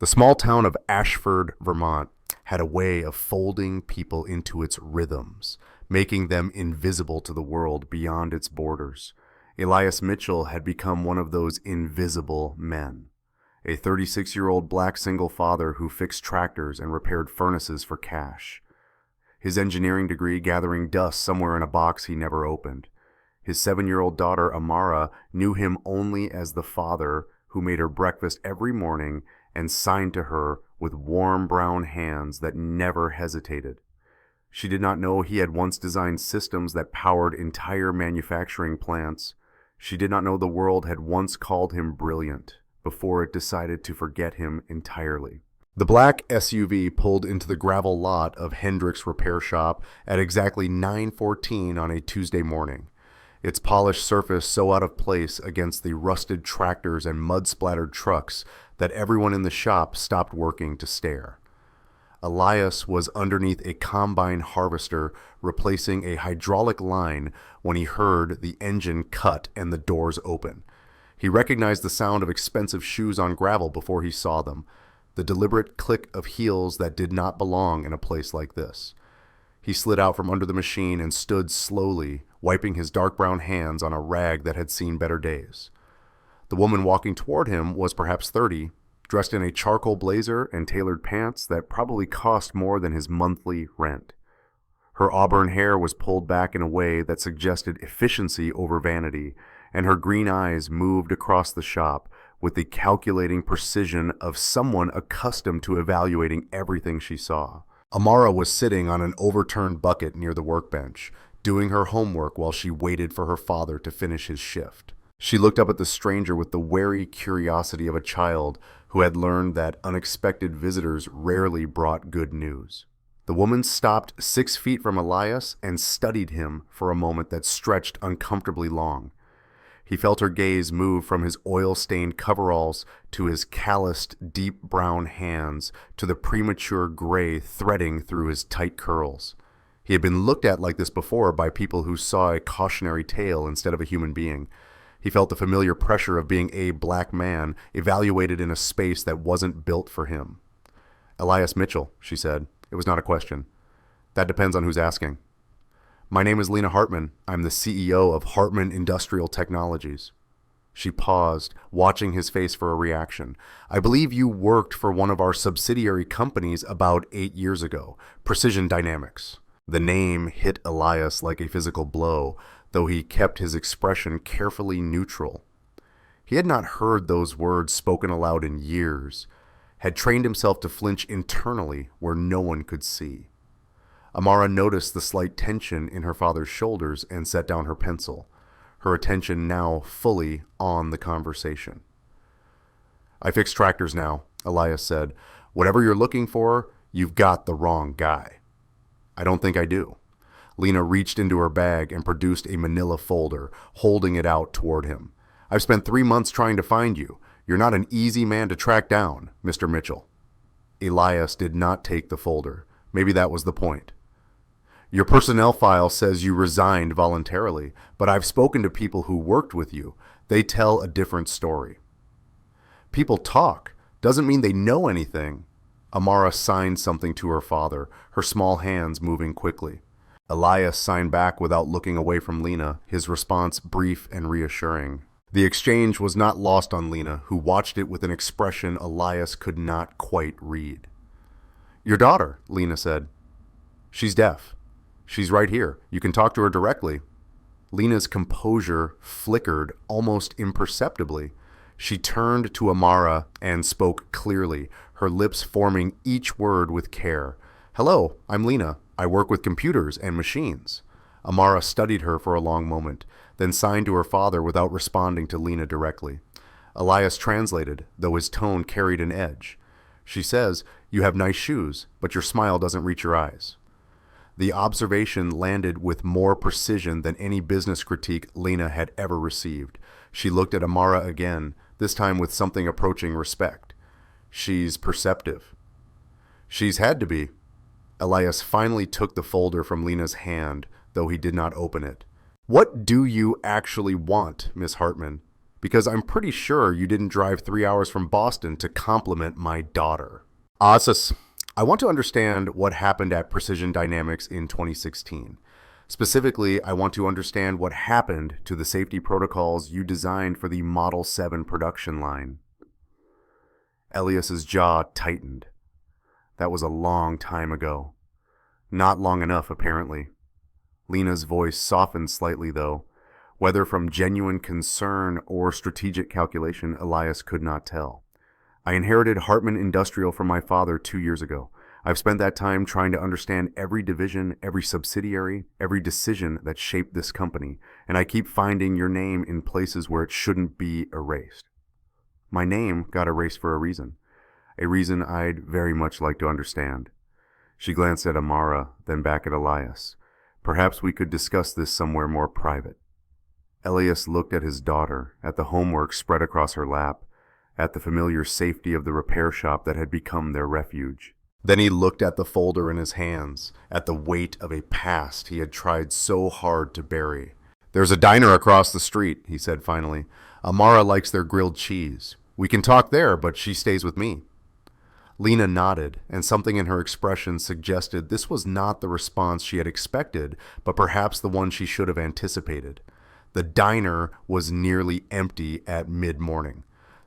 The small town of Ashford, Vermont, had a way of folding people into its rhythms, making them invisible to the world beyond its borders. Elias Mitchell had become one of those invisible men. A 36-year-old black single father who fixed tractors and repaired furnaces for cash. His engineering degree gathering dust somewhere in a box he never opened. His 7-year-old daughter, Amara, knew him only as the father who made her breakfast every morning and signed to her with warm brown hands that never hesitated. She did not know he had once designed systems that powered entire manufacturing plants. She did not know the world had once called him brilliant before it decided to forget him entirely. The black SUV pulled into the gravel lot of Hendrick's repair shop at exactly 9:14 on a Tuesday morning, its polished surface so out of place against the rusted tractors and mud-splattered trucks that everyone in the shop stopped working to stare. Elias was underneath a combine harvester replacing a hydraulic line when he heard the engine cut and the doors open. He recognized the sound of expensive shoes on gravel before he saw them, the deliberate click of heels that did not belong in a place like this. He slid out from under the machine and stood slowly, wiping his dark brown hands on a rag that had seen better days. The woman walking toward him was perhaps 30, dressed in a charcoal blazer and tailored pants that probably cost more than his monthly rent. Her auburn hair was pulled back in a way that suggested efficiency over vanity, and her green eyes moved across the shop with the calculating precision of someone accustomed to evaluating everything she saw. Amara was sitting on an overturned bucket near the workbench, doing her homework while she waited for her father to finish his shift. She looked up at the stranger with the wary curiosity of a child who had learned that unexpected visitors rarely brought good news. The woman stopped 6 feet from Elias and studied him for a moment that stretched uncomfortably long. He felt her gaze move from his oil-stained coveralls to his calloused, deep brown hands to the premature gray threading through his tight curls. He had been looked at like this before by people who saw a cautionary tale instead of a human being. He felt the familiar pressure of being a black man evaluated in a space that wasn't built for him. "Elias Mitchell," she said. It was not a question. "That depends on who's asking." "My name is Lena Hartman. I'm the CEO of Hartman Industrial Technologies." She paused, watching his face for a reaction. "I believe you worked for one of our subsidiary companies about 8 years ago, Precision Dynamics." The name hit Elias like a physical blow, though he kept his expression carefully neutral. He had not heard those words spoken aloud in years, had trained himself to flinch internally where no one could see. Amara noticed the slight tension in her father's shoulders and set down her pencil, her attention now fully on the conversation. "I fix tractors now," Elias said. "Whatever you're looking for, you've got the wrong guy." "I don't think I do." Lena reached into her bag and produced a manila folder, holding it out toward him. "I've spent 3 months trying to find you. You're not an easy man to track down, Mr. Mitchell." Elias did not take the folder. Maybe that was the point. "Your personnel file says you resigned voluntarily, but I've spoken to people who worked with you. They tell a different story." "People talk. Doesn't mean they know anything." Amara signed something to her father, her small hands moving quickly. Elias signed back without looking away from Lena, his response brief and reassuring. The exchange was not lost on Lena, who watched it with an expression Elias could not quite read. "Your daughter," Lena said. "She's deaf. She's right here. You can talk to her directly." Lena's composure flickered almost imperceptibly. She turned to Amara and spoke clearly, her lips forming each word with care. "Hello, I'm Lena. I work with computers and machines." Amara studied her for a long moment, then signed to her father without responding to Lena directly. Elias translated, though his tone carried an edge. "She says, you have nice shoes, but your smile doesn't reach your eyes." The observation landed with more precision than any business critique Lena had ever received. She looked at Amara again, this time with something approaching respect. "She's perceptive." "She's had to be." Elias finally took the folder from Lena's hand, though he did not open it. "What do you actually want, Miss Hartman?" Because I'm pretty sure you didn't drive 3 hours from Boston to compliment my daughter. Asas, I want to understand what happened at Precision Dynamics in 2016. Specifically, I want to understand what happened to the safety protocols you designed for the Model 7 production line. Elias's jaw tightened. That was a long time ago. Not long enough, apparently. Lena's voice softened slightly, though. Whether from genuine concern or strategic calculation, Elias could not tell. I inherited Hartman Industrial from my father 2 years ago. I've spent that time trying to understand every division, every subsidiary, every decision that shaped this company, and I keep finding your name in places where it shouldn't be erased. My name got erased for a reason I'd very much like to understand. She glanced at Amara, then back at Elias. Perhaps we could discuss this somewhere more private. Elias looked at his daughter, at the homework spread across her lap, at the familiar safety of the repair shop that had become their refuge. Then he looked at the folder in his hands, at the weight of a past he had tried so hard to bury. There's a diner across the street, he said finally. Amara likes their grilled cheese. We can talk there, but she stays with me. Lena nodded, and something in her expression suggested this was not the response she had expected, but perhaps the one she should have anticipated. The diner was nearly empty at mid-morning.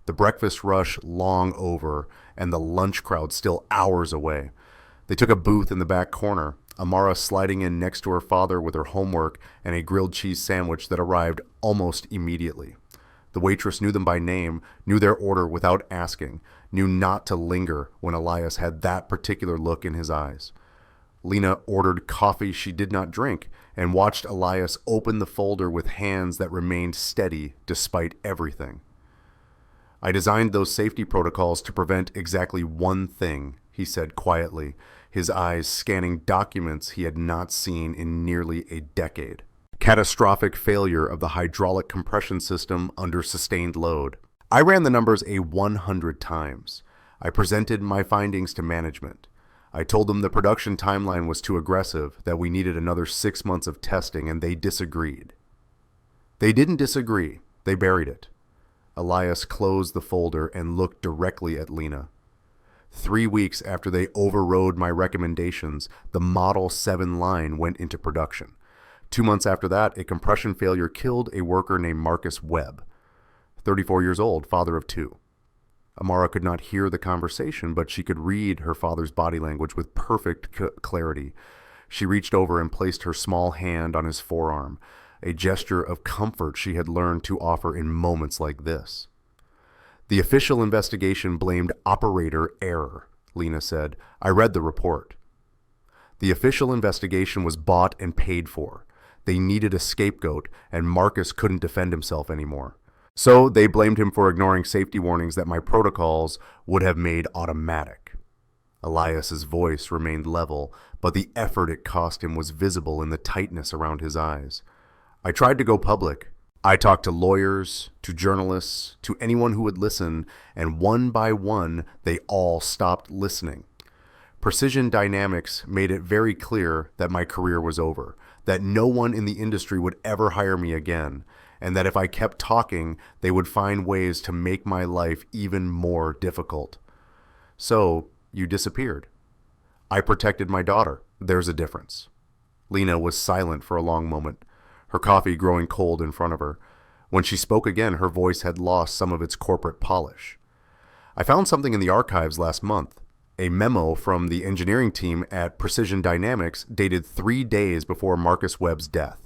The breakfast rush long over, and the lunch crowd still hours away. They took a booth in the back corner, Amara sliding in next to her father with her homework and a grilled cheese sandwich that arrived almost immediately. The waitress knew them by name, knew their order without asking, knew not to linger when Elias had that particular look in his eyes. Lena ordered coffee she did not drink and watched Elias open the folder with hands that remained steady despite everything. I designed those safety protocols to prevent exactly one thing, he said quietly, his eyes scanning documents he had not seen in nearly a decade. Catastrophic failure of the hydraulic compression system under sustained load. I ran the numbers 100 times. I presented my findings to management. I told them the production timeline was too aggressive, that we needed another 6 months of testing, and they disagreed. They didn't disagree. They buried it. Elias closed the folder and looked directly at Lena. 3 weeks after they overrode my recommendations, the Model 7 line went into production. 2 months after that, a compression failure killed a worker named Marcus Webb, 34 years old, father of 2. Amara could not hear the conversation, but she could read her father's body language with perfect clarity. She reached over and placed her small hand on his forearm, a gesture of comfort she had learned to offer in moments like this. The official investigation blamed operator error, Lena said. I read the report. The official investigation was bought and paid for. They needed a scapegoat, and Marcus couldn't defend himself anymore. So they blamed him for ignoring safety warnings that my protocols would have made automatic. Elias's voice remained level, but the effort it cost him was visible in the tightness around his eyes. I tried to go public. I talked to lawyers, to journalists, to anyone who would listen, and one by one, they all stopped listening. Precision Dynamics made it very clear that my career was over, that no one in the industry would ever hire me again, and that if I kept talking, they would find ways to make my life even more difficult. So, you disappeared. I protected my daughter. There's a difference. Lena was silent for a long moment, her coffee growing cold in front of her. When she spoke again, her voice had lost some of its corporate polish. I found something in the archives last month, a memo from the engineering team at Precision Dynamics dated 3 days before Marcus Webb's death.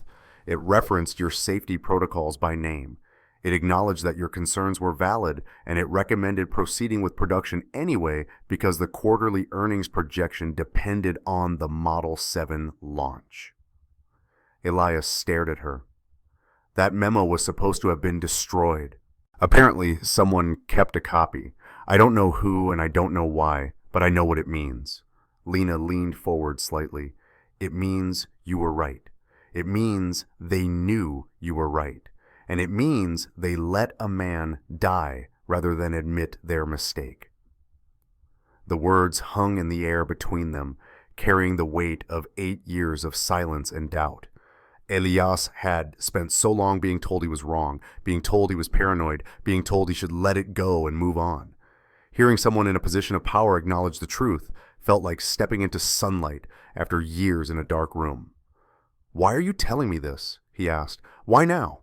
It referenced your safety protocols by name. It acknowledged that your concerns were valid, and it recommended proceeding with production anyway because the quarterly earnings projection depended on the Model 7 launch. Elias stared at her. That memo was supposed to have been destroyed. Apparently, someone kept a copy. I don't know who and I don't know why, but I know what it means. Lena leaned forward slightly. It means you were right. It means they knew you were right. And it means they let a man die rather than admit their mistake. The words hung in the air between them, carrying the weight of 8 years of silence and doubt. Elias had spent so long being told he was wrong, being told he was paranoid, being told he should let it go and move on. Hearing someone in a position of power acknowledge the truth felt like stepping into sunlight after years in a dark room. "Why are you telling me this?" he asked. "Why now?"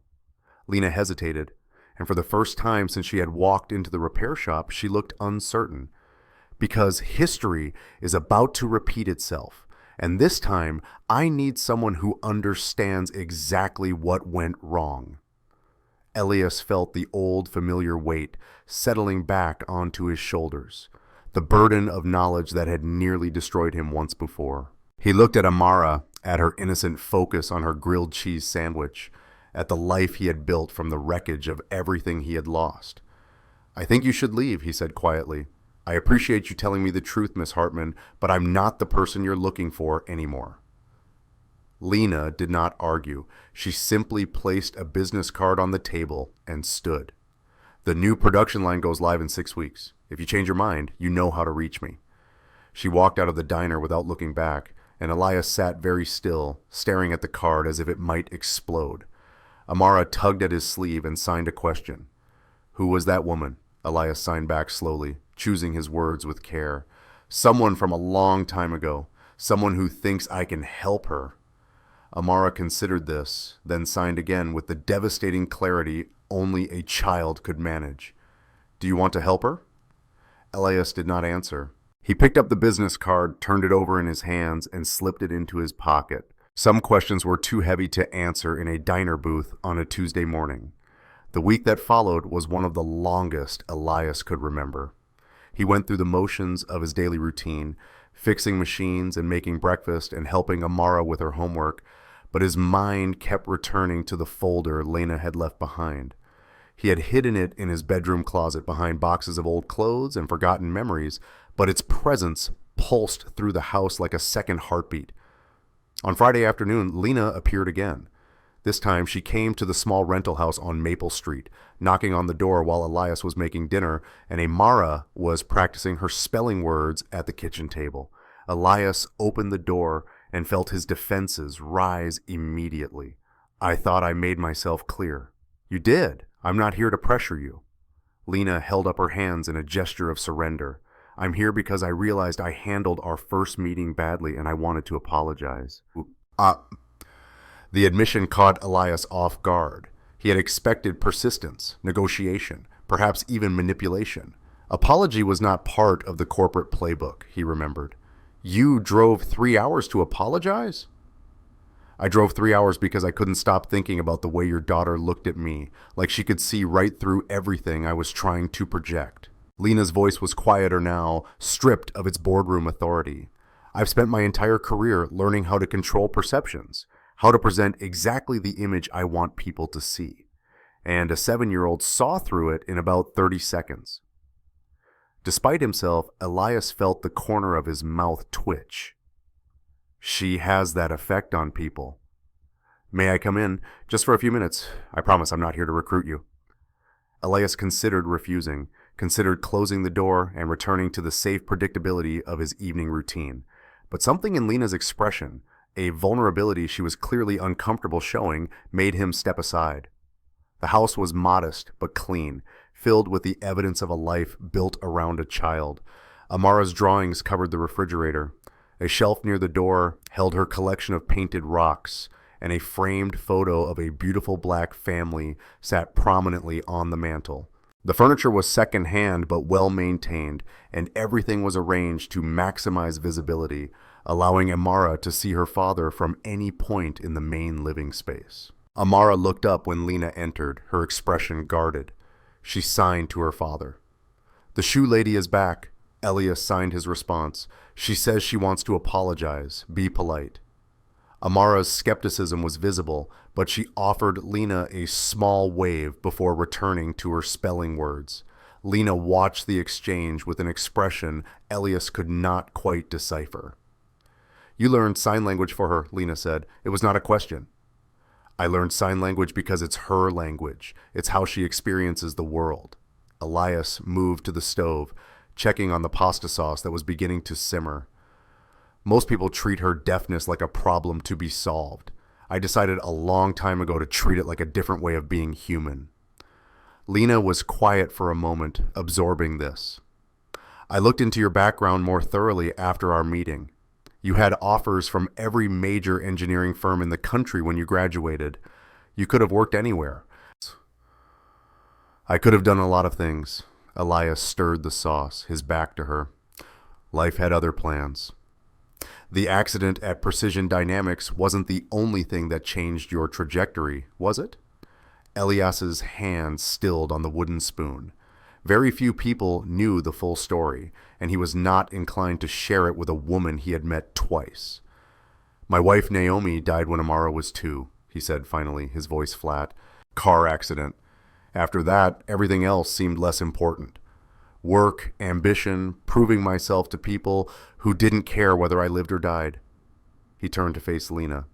Lena hesitated, and for the first time since she had walked into the repair shop, she looked uncertain. "Because history is about to repeat itself, and this time I need someone who understands exactly what went wrong." Elias felt the old familiar weight settling back onto his shoulders, the burden of knowledge that had nearly destroyed him once before. He looked at Amara, at her innocent focus on her grilled cheese sandwich, at the life he had built from the wreckage of everything he had lost. "I think you should leave," he said quietly. "I appreciate you telling me the truth, Miss Hartman, but I'm not the person you're looking for anymore." Lena did not argue. She simply placed a business card on the table and stood. "The new production line goes live in 6 weeks. If you change your mind, you know how to reach me." She walked out of the diner without looking back, and Elias sat very still, staring at the card as if it might explode. Amara tugged at his sleeve and signed a question. "Who was that woman?" Elias signed back slowly, choosing his words with care. "Someone from a long time ago. Someone who thinks I can help her." Amara considered this, then signed again with the devastating clarity only a child could manage. "Do you want to help her?" Elias did not answer. He picked up the business card, turned it over in his hands, and slipped it into his pocket. Some questions were too heavy to answer in a diner booth on a Tuesday morning. The week that followed was one of the longest Elias could remember. He went through the motions of his daily routine, fixing machines and making breakfast and helping Amara with her homework, but his mind kept returning to the folder Lena had left behind. He had hidden it in his bedroom closet behind boxes of old clothes and forgotten memories, but its presence pulsed through the house like a second heartbeat. On Friday afternoon, Lena appeared again. This time, she came to the small rental house on Maple Street, knocking on the door while Elias was making dinner, and Amara was practicing her spelling words at the kitchen table. Elias opened the door and felt his defenses rise immediately. "I thought I made myself clear." "You did. I'm not here to pressure you." Lena held up her hands in a gesture of surrender. "I'm here because I realized I handled our first meeting badly and I wanted to apologize." The admission caught Elias off guard. He had expected persistence, negotiation, perhaps even manipulation. Apology was not part of the corporate playbook, he remembered. "You drove 3 hours to apologize?" "I drove 3 hours because I couldn't stop thinking about the way your daughter looked at me, like she could see right through everything I was trying to project." Lena's voice was quieter now, stripped of its boardroom authority. "I've spent my entire career learning how to control perceptions, how to present exactly the image I want people to see. And a 7-year-old saw through it in about 30 seconds. Despite himself, Elias felt the corner of his mouth twitch. "She has that effect on people." "May I come in? Just for a few minutes. I promise I'm not here to recruit you." Elias considered refusing, considered closing the door and returning to the safe predictability of his evening routine. But something in Lena's expression, a vulnerability she was clearly uncomfortable showing, made him step aside. The house was modest but clean, filled with the evidence of a life built around a child. Amara's drawings covered the refrigerator. A shelf near the door held her collection of painted rocks, and a framed photo of a beautiful black family sat prominently on the mantel. The furniture was second-hand but well-maintained, and everything was arranged to maximize visibility, allowing Amara to see her father from any point in the main living space. Amara looked up when Lena entered, her expression guarded. She signed to her father. "The shoe lady is back." Elias signed his response. "She says she wants to apologize. Be polite." Amara's skepticism was visible, but she offered Lena a small wave before returning to her spelling words. Lena watched the exchange with an expression Elias could not quite decipher. "You learned sign language for her," Lena said. "It was not a question." "I learned sign language because it's her language. It's how she experiences the world." Elias moved to the stove, checking on the pasta sauce that was beginning to simmer. "Most people treat her deafness like a problem to be solved. I decided a long time ago to treat it like a different way of being human. Lena was quiet for a moment, absorbing this. I looked into your background more thoroughly after our meeting. You had offers from every major engineering firm in the country when you graduated. You could have worked anywhere. I could have done a lot of things. Elias stirred the sauce, his back to her. Life had other plans. The accident at Precision Dynamics wasn't the only thing that changed your trajectory, was it? Elias's hand stilled on the wooden spoon. Very few people knew the full story, and he was not inclined to share it with a woman he had met twice. My wife Naomi died when Amara was 2, he said finally, his voice flat. Car accident. After that, everything else seemed less important. Work, ambition, proving myself to people who didn't care whether I lived or died. He turned to face Lena.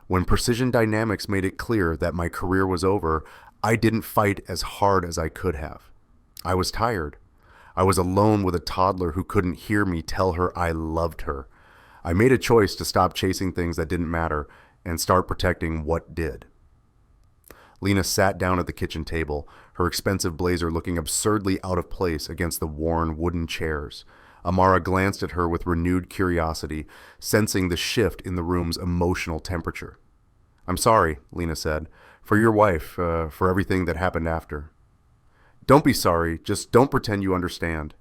When Precision Dynamics made it clear that my career was over, I didn't fight as hard as I could have. I was tired. I was alone with a toddler who couldn't hear me tell her I loved her. I made a choice to stop chasing things that didn't matter and start protecting what did. Lena sat down at the kitchen table, her expensive blazer looking absurdly out of place against the worn wooden chairs. Amara glanced at her with renewed curiosity, sensing the shift in the room's emotional temperature. I'm sorry, Lena said, for your wife, for everything that happened after. Don't be sorry, just don't pretend you understand.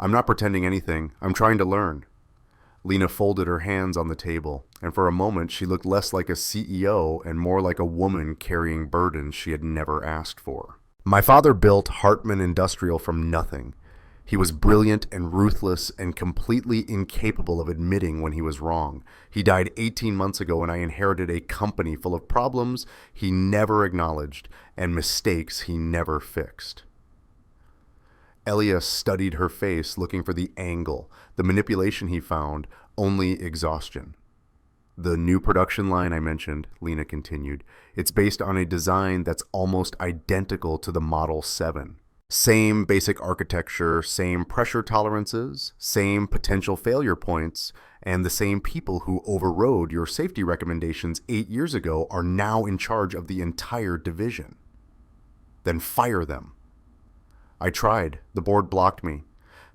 I'm not pretending anything, I'm trying to learn. Lena folded her hands on the table, and for a moment she looked less like a CEO and more like a woman carrying burdens she had never asked for. My father built Hartman Industrial from nothing. He was brilliant and ruthless and completely incapable of admitting when he was wrong. He died 18 months ago and I inherited a company full of problems he never acknowledged and mistakes he never fixed. Elias studied her face, looking for the angle, the manipulation he found, only exhaustion. The new production line I mentioned, Lena continued, it's based on a design that's almost identical to the Model 7. Same basic architecture, same pressure tolerances, same potential failure points, and the same people who overrode your safety recommendations 8 years ago are now in charge of the entire division. Then fire them. I tried. The board blocked me.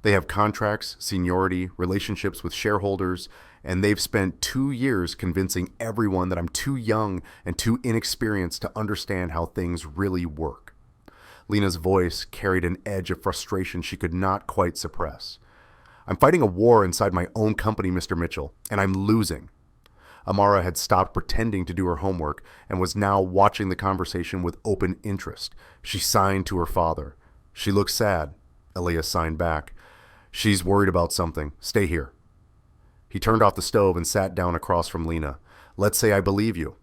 They have contracts, seniority, relationships with shareholders, and they've spent 2 years convincing everyone that I'm too young and too inexperienced to understand how things really work. Lena's voice carried an edge of frustration she could not quite suppress. I'm fighting a war inside my own company, Mr. Mitchell, and I'm losing. Amara had stopped pretending to do her homework and was now watching the conversation with open interest. She signed to her father. She looked sad. Elias signed back. She's worried about something. Stay here. He turned off the stove and sat down across from Lena. Let's say I believe you.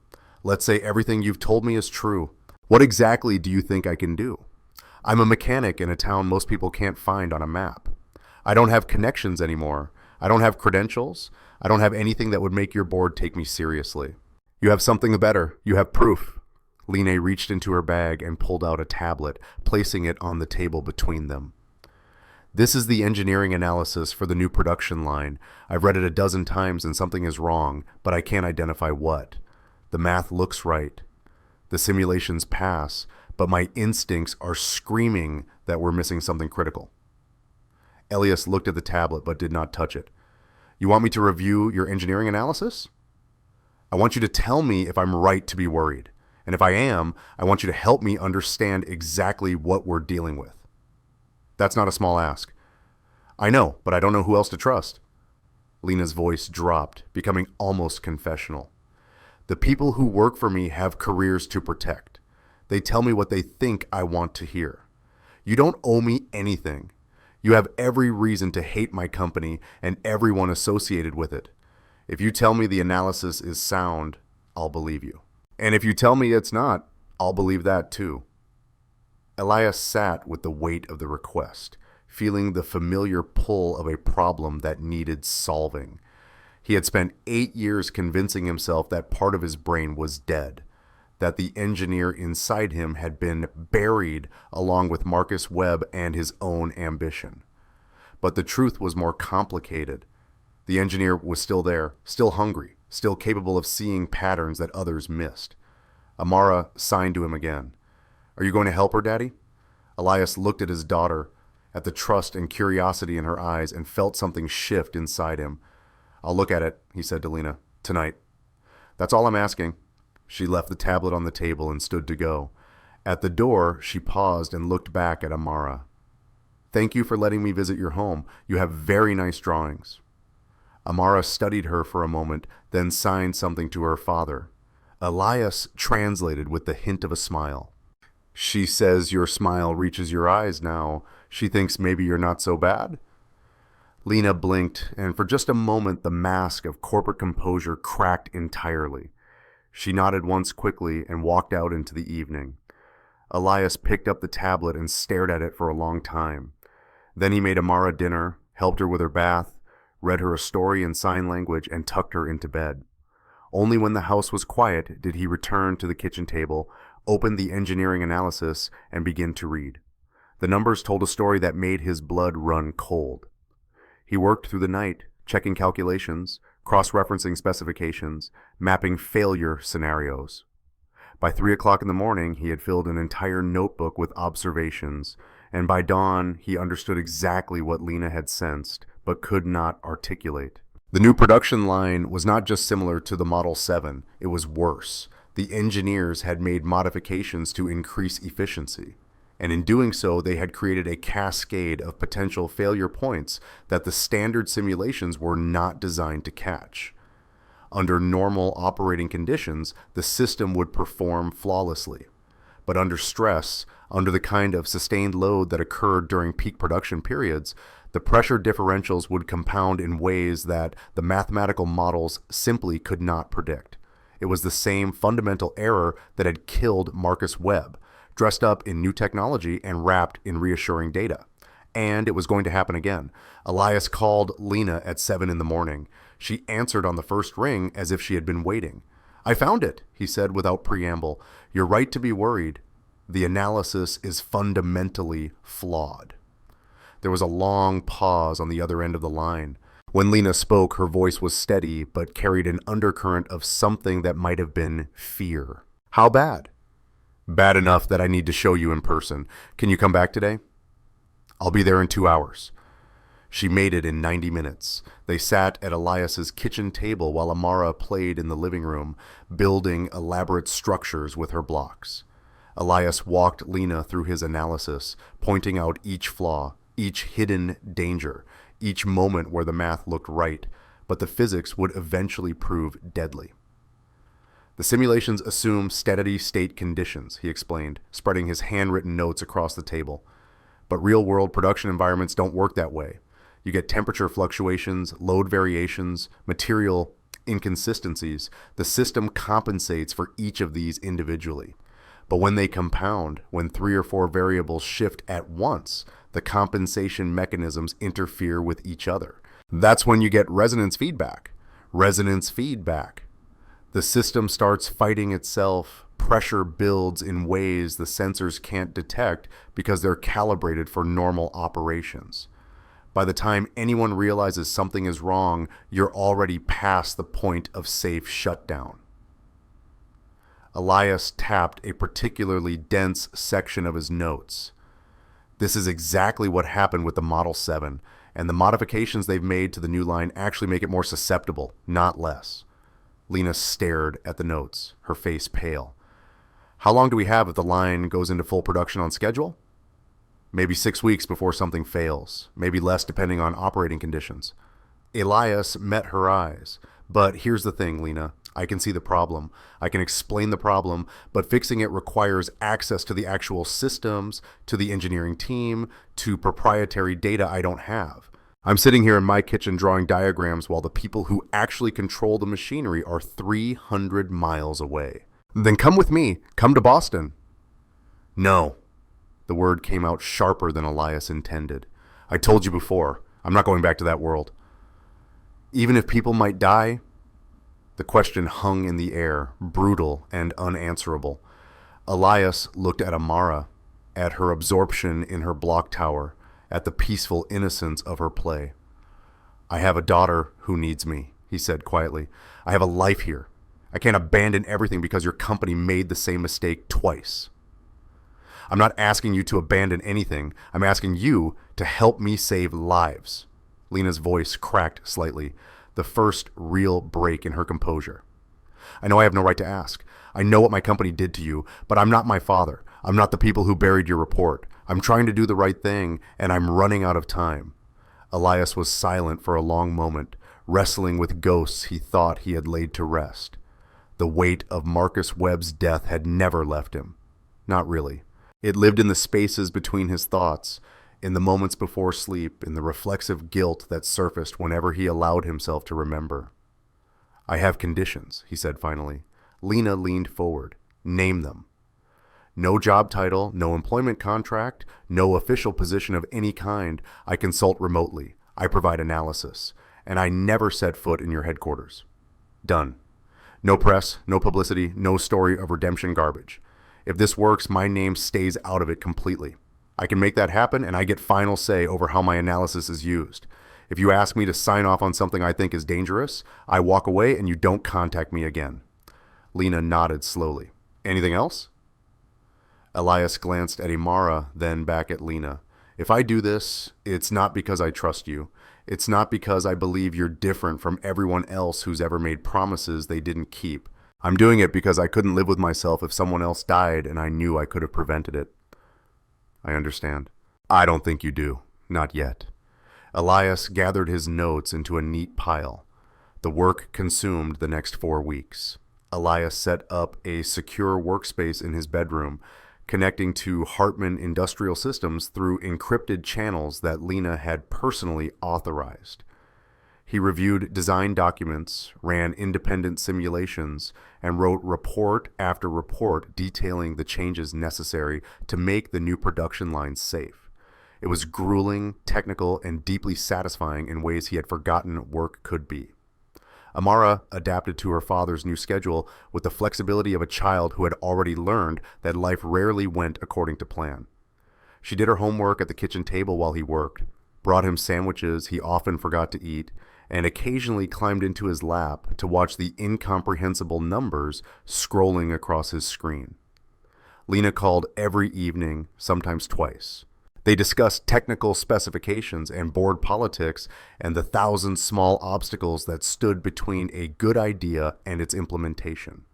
Let's say everything you've told me is true. What exactly do you think I can do? I'm a mechanic in a town most people can't find on a map. I don't have connections anymore. I don't have credentials. I don't have anything that would make your board take me seriously. You have something better. You have proof. Lena reached into her bag and pulled out a tablet, placing it on the table between them. This is the engineering analysis for the new production line. I've read it a dozen times and something is wrong, but I can't identify what. The math looks right. The simulations pass, but my instincts are screaming that we're missing something critical. Elias looked at the tablet but did not touch it. You want me to review your engineering analysis? I want you to tell me if I'm right to be worried. And if I am, I want you to help me understand exactly what we're dealing with. That's not a small ask. I know, but I don't know who else to trust. Lena's voice dropped, becoming almost confessional. The people who work for me have careers to protect. They tell me what they think I want to hear. You don't owe me anything. You have every reason to hate my company and everyone associated with it. If you tell me the analysis is sound, I'll believe you. And if you tell me it's not, I'll believe that too. Elias sat with the weight of the request, feeling the familiar pull of a problem that needed solving. He had spent 8 years convincing himself that part of his brain was dead, that the engineer inside him had been buried along with Marcus Webb and his own ambition. But the truth was more complicated. The engineer was still there, still hungry, still capable of seeing patterns that others missed. Amara signed to him again. "Are you going to help her, Daddy?" Elias looked at his daughter, at the trust and curiosity in her eyes, and felt something shift inside him. "I'll look at it," he said to Lena. "Tonight. That's all I'm asking." She left the tablet on the table and stood to go. At the door, she paused and looked back at Amara. "Thank you for letting me visit your home. You have very nice drawings." Amara studied her for a moment, then signed something to her father. Elias translated with the hint of a smile. "She says your smile reaches your eyes now. She thinks maybe you're not so bad?" Lena blinked, and for just a moment the mask of corporate composure cracked entirely. She nodded once quickly and walked out into the evening. Elias picked up the tablet and stared at it for a long time. Then he made Amara dinner, helped her with her bath, read her a story in sign language, and tucked her into bed. Only when the house was quiet did he return to the kitchen table, open the engineering analysis, and begin to read. The numbers told a story that made his blood run cold. He worked through the night, checking calculations, cross-referencing specifications, mapping failure scenarios. By 3 o'clock in the morning, he had filled an entire notebook with observations, and by dawn, he understood exactly what Lena had sensed, but could not articulate. The new production line was not just similar to the Model 7, it was worse. The engineers had made modifications to increase efficiency, and in doing so, they had created a cascade of potential failure points that the standard simulations were not designed to catch. Under normal operating conditions, the system would perform flawlessly. But under stress, under the kind of sustained load that occurred during peak production periods, the pressure differentials would compound in ways that the mathematical models simply could not predict. It was the same fundamental error that had killed Marcus Webb, dressed up in new technology and wrapped in reassuring data. And it was going to happen again. Elias called Lena at 7 in the morning. She answered on the first ring as if she had been waiting. "I found it," he said without preamble. "You're right to be worried. The analysis is fundamentally flawed." There was a long pause on the other end of the line. When Lena spoke, her voice was steady, but carried an undercurrent of something that might have been fear. "How bad?" "Bad enough that I need to show you in person. Can you come back today?" "I'll be there in 2 hours." She made it in 90 minutes. They sat at Elias's kitchen table while Amara played in the living room, building elaborate structures with her blocks. Elias walked Lena through his analysis, pointing out each flaw, each hidden danger, each moment where the math looked right, but the physics would eventually prove deadly. "The simulations assume steady state conditions," he explained, spreading his handwritten notes across the table. "But real-world production environments don't work that way. You get temperature fluctuations, load variations, material inconsistencies. The system compensates for each of these individually. But when they compound, when 3 or 4 variables shift at once, the compensation mechanisms interfere with each other. That's when you get resonance feedback. Resonance feedback. The system starts fighting itself. Pressure builds in ways the sensors can't detect because they're calibrated for normal operations. By the time anyone realizes something is wrong, you're already past the point of safe shutdown." Elias tapped a particularly dense section of his notes. "This is exactly what happened with the Model 7, and the modifications they've made to the new line actually make it more susceptible, not less." Lena stared at the notes, her face pale. "How long do we have if the line goes into full production on schedule?" "Maybe 6 weeks before something fails, maybe less depending on operating conditions." Elias met her eyes. "But here's the thing, Lena. I can see the problem. I can explain the problem, but fixing it requires access to the actual systems, to the engineering team, to proprietary data I don't have. I'm sitting here in my kitchen drawing diagrams while the people who actually control the machinery are 300 miles away." "Then come with me. Come to Boston." "No." The word came out sharper than Elias intended. "I told you before, I'm not going back to that world." "Even if people might die?" The question hung in the air, brutal and unanswerable. Elias looked at Amara, at her absorption in her block tower, at the peaceful innocence of her play. "I have a daughter who needs me," he said quietly. I have a life here. I can't abandon everything because your company made the same mistake twice. I'm not asking you to abandon anything. I'm asking you to help me save lives. Lena's voice cracked slightly, the first real break in her composure. I know I have no right to ask. I know what my company did to you, but I'm not my father. I'm not the people who buried your report. I'm trying to do the right thing, and I'm running out of time. Elias was silent for a long moment, wrestling with ghosts he thought he had laid to rest. The weight of Marcus Webb's death had never left him. Not really. It lived in the spaces between his thoughts, in the moments before sleep, in the reflexive guilt that surfaced whenever he allowed himself to remember. I have conditions, he said finally. Lena leaned forward. Name them. No job title, no employment contract, no official position of any kind. I consult remotely. I provide analysis. And I never set foot in your headquarters. Done. No press, no publicity, no story of redemption garbage. If this works, my name stays out of it completely. I can make that happen, and I get final say over how my analysis is used. If you ask me to sign off on something I think is dangerous, I walk away and you don't contact me again. Lena nodded slowly. Anything else? Elias glanced at Imara, then back at Lena. If I do this, it's not because I trust you. It's not because I believe you're different from everyone else who's ever made promises they didn't keep. I'm doing it because I couldn't live with myself if someone else died and I knew I could have prevented it. I understand. I don't think you do. Not yet. Elias gathered his notes into a neat pile. The work consumed the next 4 weeks. Elias set up a secure workspace in his bedroom, connecting to Hartman Industrial Systems through encrypted channels that Lena had personally authorized. He reviewed design documents, ran independent simulations, and wrote report after report detailing the changes necessary to make the new production line safe. It was grueling, technical, and deeply satisfying in ways he had forgotten work could be. Amara adapted to her father's new schedule with the flexibility of a child who had already learned that life rarely went according to plan. She did her homework at the kitchen table while he worked, brought him sandwiches he often forgot to eat, and occasionally climbed into his lap to watch the incomprehensible numbers scrolling across his screen. Lena called every evening, sometimes twice. They discussed technical specifications and board politics and the 1,000 small obstacles that stood between a good idea and its implementation.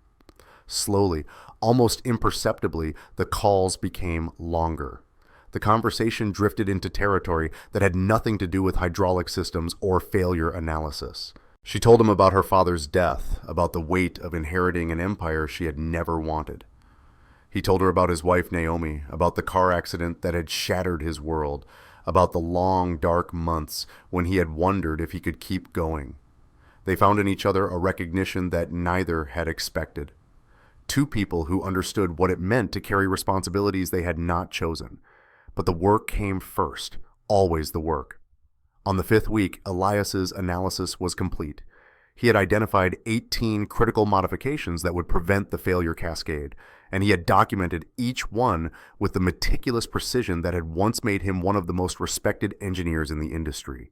Slowly, almost imperceptibly, the calls became longer. The conversation drifted into territory that had nothing to do with hydraulic systems or failure analysis. She told him about her father's death, about the weight of inheriting an empire she had never wanted. He told her about his wife Naomi, about the car accident that had shattered his world, about the long, dark months when he had wondered if he could keep going. They found in each other a recognition that neither had expected. Two people who understood what it meant to carry responsibilities they had not chosen. But the work came first, always the work. On the 5th week, Elias's analysis was complete. He had identified 18 critical modifications that would prevent the failure cascade, and he had documented each one with the meticulous precision that had once made him one of the most respected engineers in the industry.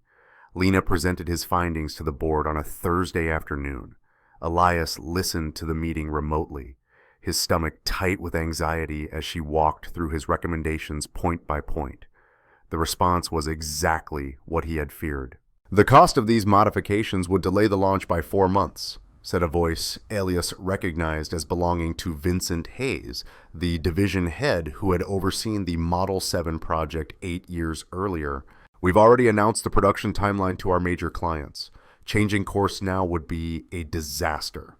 Lena presented his findings to the board on a Thursday afternoon. Elias listened to the meeting remotely, his stomach tight with anxiety as she walked through his recommendations point by point. The response was exactly what he had feared. The cost of these modifications would delay the launch by 4 months, said a voice Elias recognized as belonging to Vincent Hayes, the division head who had overseen the Model 7 project 8 years earlier. We've already announced the production timeline to our major clients. Changing course now would be a disaster.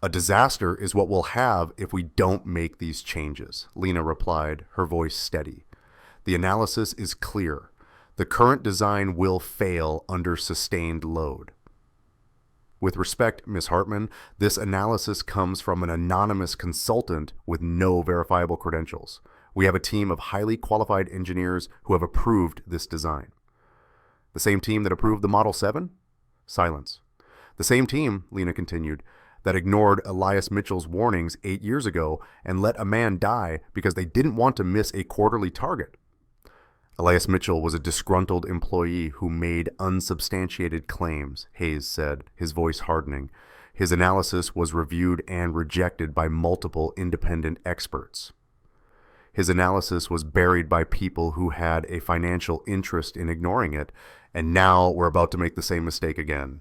A disaster is what we'll have if we don't make these changes, Lena replied, her voice steady. The analysis is clear. The current design will fail under sustained load. With respect, Ms. Hartman, this analysis comes from an anonymous consultant with no verifiable credentials. We have a team of highly qualified engineers who have approved this design. The same team that approved the Model 7? Silence. The same team, Lena continued, that ignored Elias Mitchell's warnings 8 years ago and let a man die because they didn't want to miss a quarterly target. Elias Mitchell was a disgruntled employee who made unsubstantiated claims, Hayes said, his voice hardening. His analysis was reviewed and rejected by multiple independent experts. His analysis was buried by people who had a financial interest in ignoring it, and now we're about to make the same mistake again.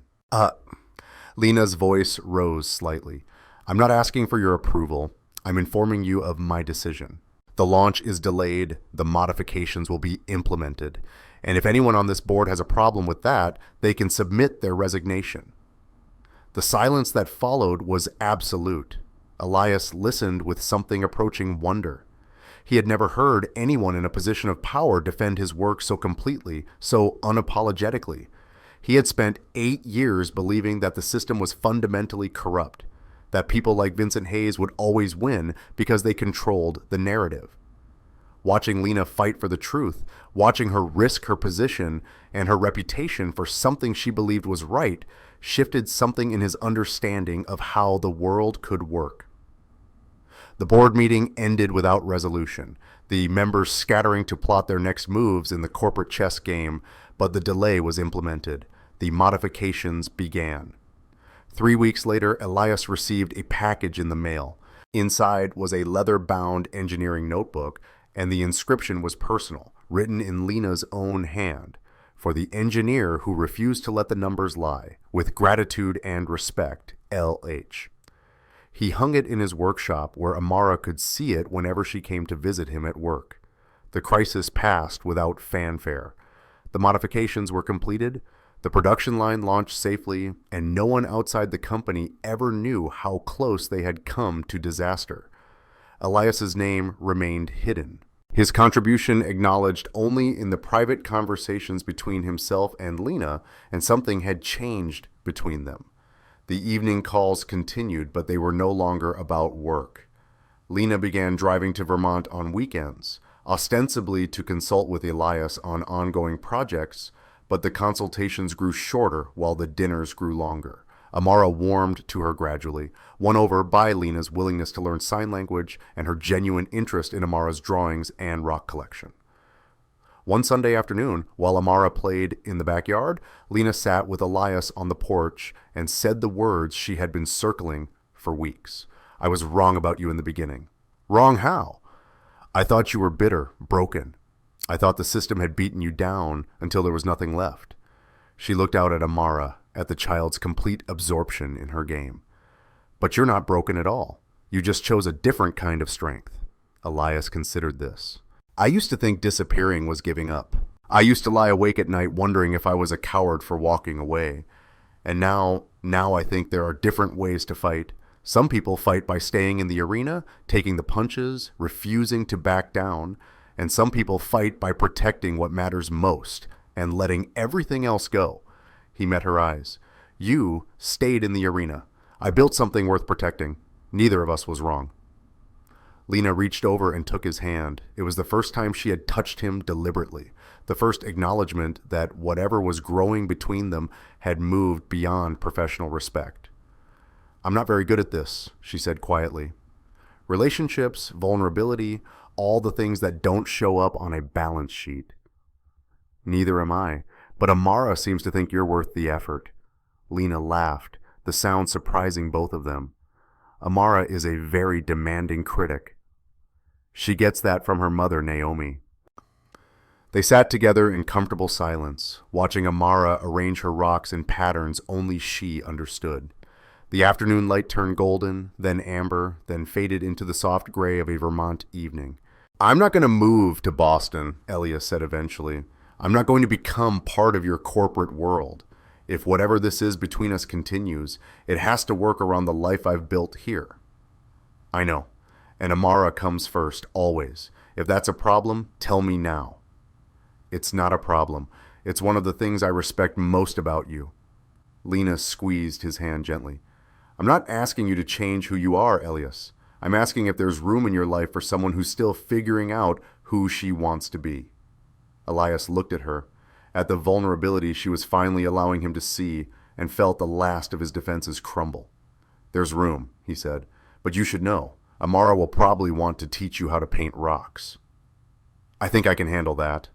Lena's voice rose slightly. I'm not asking for your approval. I'm informing you of my decision. The launch is delayed, the modifications will be implemented, and if anyone on this board has a problem with that, they can submit their resignation. The silence that followed was absolute. Elias listened with something approaching wonder. He had never heard anyone in a position of power defend his work so completely, so unapologetically. He had spent 8 years believing that the system was fundamentally corrupt, that people like Vincent Hayes would always win because they controlled the narrative. Watching Lena fight for the truth, watching her risk her position and her reputation for something she believed was right, shifted something in his understanding of how the world could work. The board meeting ended without resolution, the members scattering to plot their next moves in the corporate chess game, but the delay was implemented. The modifications began. 3 weeks later, Elias received a package in the mail. Inside was a leather-bound engineering notebook, and the inscription was personal, written in Lena's own hand. For the engineer who refused to let the numbers lie, with gratitude and respect, L.H. He hung it in his workshop where Amara could see it whenever she came to visit him at work. The crisis passed without fanfare. The modifications were completed, the production line launched safely, and no one outside the company ever knew how close they had come to disaster. Elias's name remained hidden. His contribution acknowledged only in the private conversations between himself and Lena, and something had changed between them. The evening calls continued, but they were no longer about work. Lena began driving to Vermont on weekends, ostensibly to consult with Elias on ongoing projects, but the consultations grew shorter while the dinners grew longer. Amara warmed to her gradually, won over by Lena's willingness to learn sign language and her genuine interest in Amara's drawings and rock collection. One Sunday afternoon, while Amara played in the backyard, Lena sat with Elias on the porch and said the words she had been circling for weeks. I was wrong about you in the beginning. Wrong how? I thought you were bitter, broken. I thought the system had beaten you down until there was nothing left. She looked out at Amara, at the child's complete absorption in her game. But you're not broken at all. You just chose a different kind of strength. Elias considered this. I used to think disappearing was giving up. I used to lie awake at night wondering if I was a coward for walking away. And now I think there are different ways to fight. Some people fight by staying in the arena, taking the punches, refusing to back down. And some people fight by protecting what matters most and letting everything else go. He met her eyes. You stayed in the arena. I built something worth protecting. Neither of us was wrong. Lena reached over and took his hand. It was the first time she had touched him deliberately, the first acknowledgement that whatever was growing between them had moved beyond professional respect. I'm not very good at this, she said quietly. Relationships, vulnerability, all the things that don't show up on a balance sheet. Neither am I, but Amara seems to think you're worth the effort. Lena laughed, the sound surprising both of them. Amara is a very demanding critic. She gets that from her mother, Naomi. They sat together in comfortable silence, watching Amara arrange her rocks in patterns only she understood. The afternoon light turned golden, then amber, then faded into the soft gray of a Vermont evening. I'm not going to move to Boston, Elias said eventually. I'm not going to become part of your corporate world. If whatever this is between us continues, it has to work around the life I've built here. I know. And Amara comes first, always. If that's a problem, tell me now. It's not a problem. It's one of the things I respect most about you. Lena squeezed his hand gently. I'm not asking you to change who you are, Elias. I'm asking if there's room in your life for someone who's still figuring out who she wants to be. Elias looked at her, at the vulnerability she was finally allowing him to see, and felt the last of his defenses crumble. There's room, he said, but you should know. Amara will probably want to teach you how to paint rocks. I think I can handle that.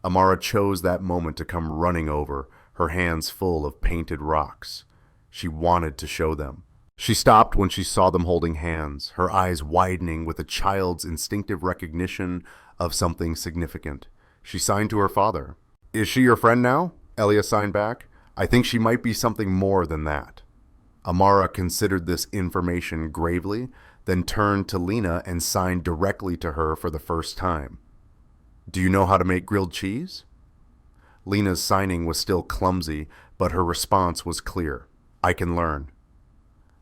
Amara chose that moment to come running over, her hands full of painted rocks. She wanted to show them. She stopped when she saw them holding hands, her eyes widening with a child's instinctive recognition of something significant. She signed to her father. "Is she your friend now?" Elias signed back. "I think she might be something more than that." Amara considered this information gravely, then turned to Lena and signed directly to her for the first time. "Do you know how to make grilled cheese?" Lena's signing was still clumsy, but her response was clear. "I can learn."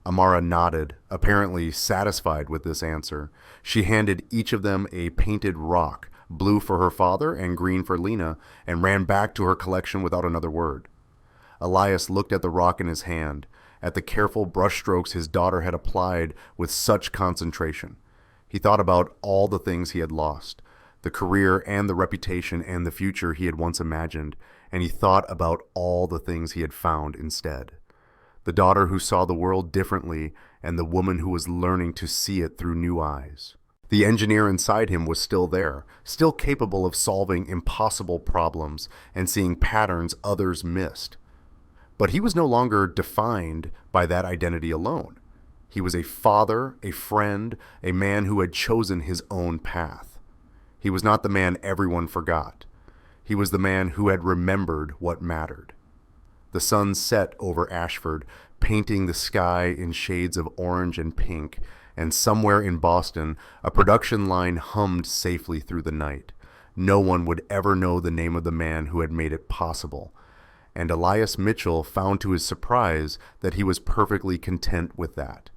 Amara nodded, apparently satisfied with this answer. She handed each of them a painted rock, blue for her father and green for Lena, and ran back to her collection without another word. Elias looked at the rock in his hand, at the careful brushstrokes his daughter had applied with such concentration. He thought about all the things he had lost, the career and the reputation and the future he had once imagined, and he thought about all the things he had found instead. The daughter who saw the world differently and the woman who was learning to see it through new eyes. The engineer inside him was still there, still capable of solving impossible problems and seeing patterns others missed. But he was no longer defined by that identity alone. He was a father, a friend, a man who had chosen his own path. He was not the man everyone forgot. He was the man who had remembered what mattered. The sun set over Ashford, painting the sky in shades of orange and pink, and somewhere in Boston, a production line hummed safely through the night. No one would ever know the name of the man who had made it possible, and Elias Mitchell found to his surprise that he was perfectly content with that.